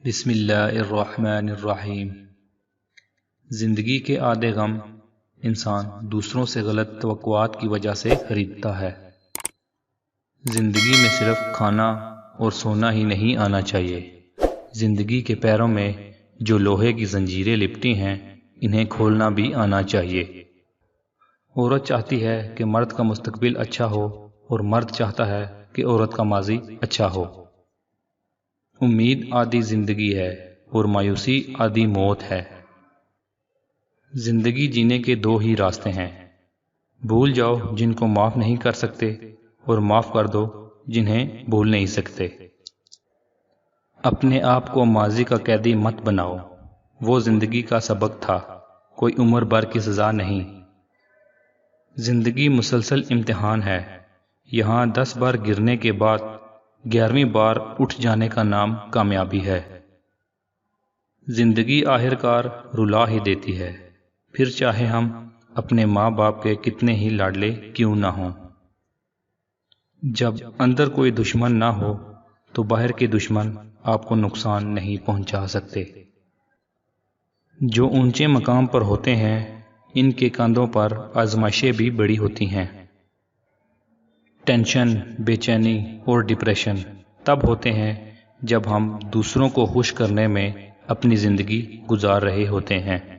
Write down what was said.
بسم اللہ الرحمن الرحیم۔ زندگی کے آدھے غم انسان دوسروں سے غلط توقعات کی وجہ سے خریدتا ہے۔ زندگی میں صرف کھانا اور سونا ہی نہیں آنا چاہیے، زندگی کے پیروں میں جو لوہے کی زنجیریں لپٹی ہیں انہیں کھولنا بھی آنا چاہیے۔ عورت چاہتی ہے کہ مرد کا مستقبل اچھا ہو اور مرد چاہتا ہے کہ عورت کا ماضی اچھا ہو۔ امید آدھی زندگی ہے اور مایوسی آدھی موت ہے۔ زندگی جینے کے دو ہی راستے ہیں، بھول جاؤ جن کو معاف نہیں کر سکتے اور معاف کر دو جنہیں بھول نہیں سکتے۔ اپنے آپ کو ماضی کا قیدی مت بناؤ، وہ زندگی کا سبق تھا، کوئی عمر بھر کی سزا نہیں۔ زندگی مسلسل امتحان ہے، یہاں 10 بار گرنے کے بعد 11ویں بار اٹھ جانے کا نام کامیابی ہے۔ زندگی آخرکار رلا ہی دیتی ہے، پھر چاہے ہم اپنے ماں باپ کے کتنے ہی لاڈلے کیوں نہ ہوں۔ جب اندر کوئی دشمن نہ ہو تو باہر کے دشمن آپ کو نقصان نہیں پہنچا سکتے۔ جو اونچے مقام پر ہوتے ہیں ان کے کاندھوں پر آزمائشیں بھی بڑی ہوتی ہیں۔ ٹینشن، بے چینی اور ڈپریشن تب ہوتے ہیں جب ہم دوسروں کو خوش کرنے میں اپنی زندگی گزار رہے ہوتے ہیں۔